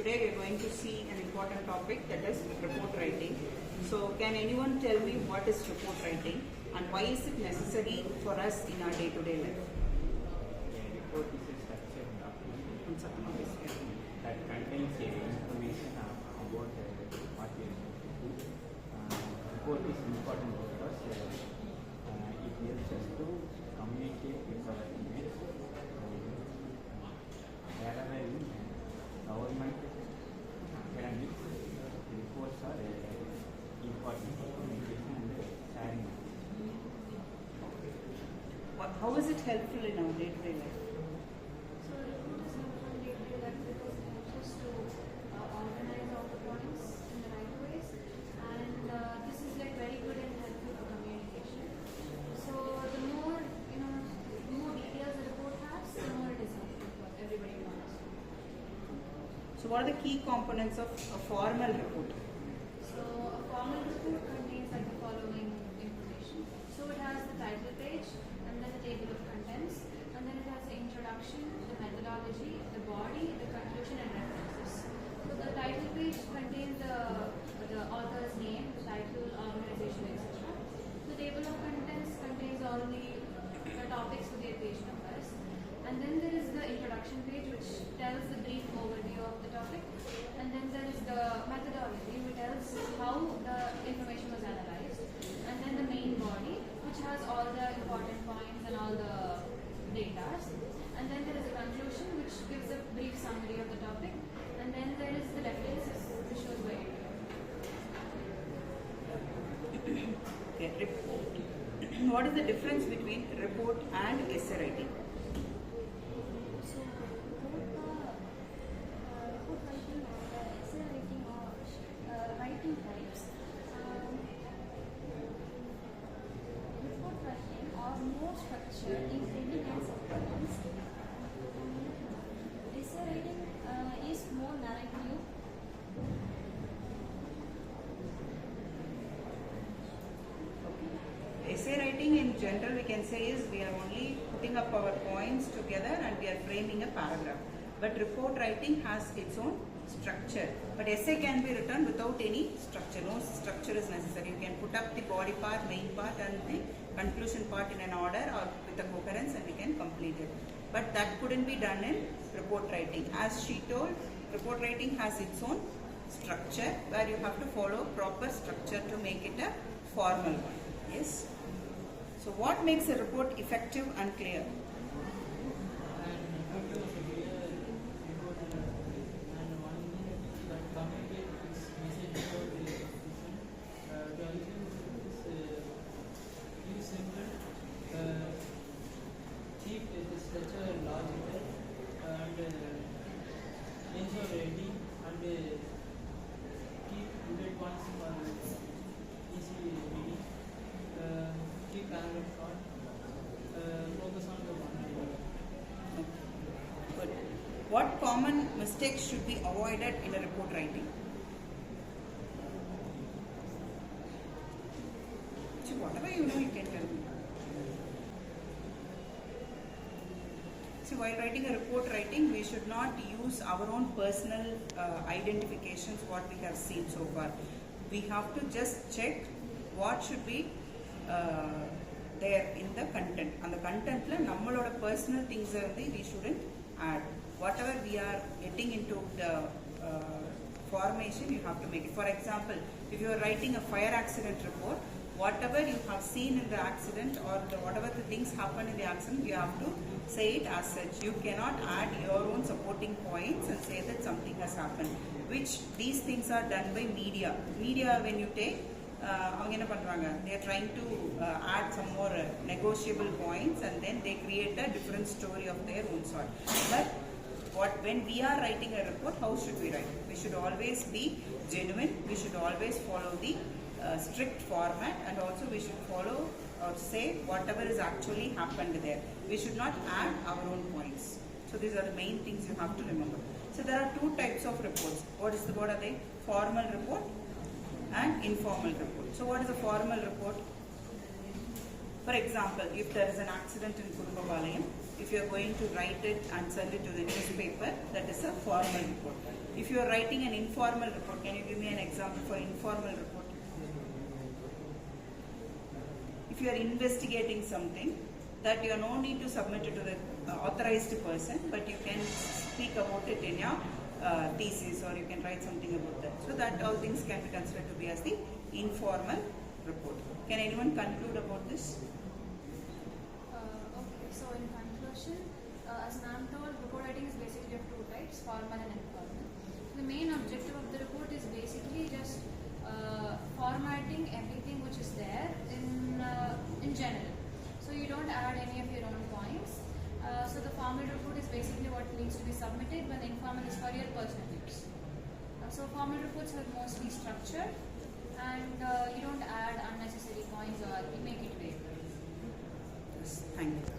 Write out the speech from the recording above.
today we are going to see an important topic, that is report writing. So can anyone tell me what is report writing and why is it necessary for us in our day-to-day life? Report is a structured document that contains information about what we are going to do. Report is important because it helps us to communicate with our teammates. Wherever in government, academics, reports are important for communication and sharing. How is it helpful in our day-to-day life? So report is helpful in day-to-day life because it helps us to organize all the points in the right ways, and this is like very good and helpful for communication. So the more details the report has, the more it is helpful for everybody to understand. So what are the key components of a formal report? So a formal report contains like the following information. So it has the title page, and then the table of contents, and then it has the introduction, the methodology, the body, the conclusion, and references. So the title page contains the author's name, the title, organization, etc. The table of contents contains all the topics for the page numbers. And then there is the introduction page, which tells the brief overview of the topic. And then there is the methodology, which tells how the information was analyzed. And then the main body, which has all the important points and all the data. And then there is a conclusion, which gives a brief summary of the topic. And then there is the references, which shows where it is. Okay, report. What is the difference between report and essay writing? So, report writing or essay writing or writing types. Report writing are more structured in any kinds of problems. Essay writing is more narrative. Essay writing in general we can say is we are only putting up our points together and we are framing a paragraph. But report writing has its own structure. But essay can be written without any structure. No structure is necessary. You can put up the body part, main part and the conclusion part in an order or with a coherence and we can complete it. But that couldn't be done in report writing. As she told, report writing has its own structure where you have to follow proper structure to make it a formal one. Yes? So what makes a report effective and clear? Keep the structure logical and ensure ready and keep bullet points for easy reading. Keep paragraph short. Focus on the one. Good. What common mistakes should be avoided in a report writing? So whatever you know, you can tell me. See, while writing a report writing, we should not use our own personal identifications, what we have seen so far. We have to just check what should be there in the content. And the content, nammaloda personal things we shouldn't add. Whatever we are getting into the formation, you have to make it. For example, if you are writing a fire accident report, whatever you have seen in the accident or whatever the things happen in the accident, you have to say it as such. You cannot add your own supporting points and say that something has happened. Which these things are done by media. Media, when you take, they are trying to add some more negotiable points and then they create a different story of their own sort. But when we are writing a report, how should we write? We should always be genuine. We should always follow the strict format, and also we should follow or say whatever is actually happened there. We should not add our own points. So these are the main things you have to remember. So there are two types of reports. What are they? Formal report and informal report. So what is a formal report? For example, if there is an accident in Kudumpalayam, if you are going to write it and send it to the newspaper, that is a formal report. If you are writing an informal report, can you give me an example for informal report? If you are investigating something, that you have no need to submit it to the authorized person, but you can speak about it in your thesis, or you can write something about that. So that all things can be considered to be as the informal report. Can anyone conclude about this? Okay, so in conclusion, as ma'am told, report writing is basically of two types, formal and informal. The main objective of the report is basically just formatting everything which is there in general. So you don't add any of your own points. So the formal report is basically what needs to be submitted, when the informal is for your personal use. So formal reports are mostly structured, and you don't add unnecessary points or you make it vague. Yes, thank you.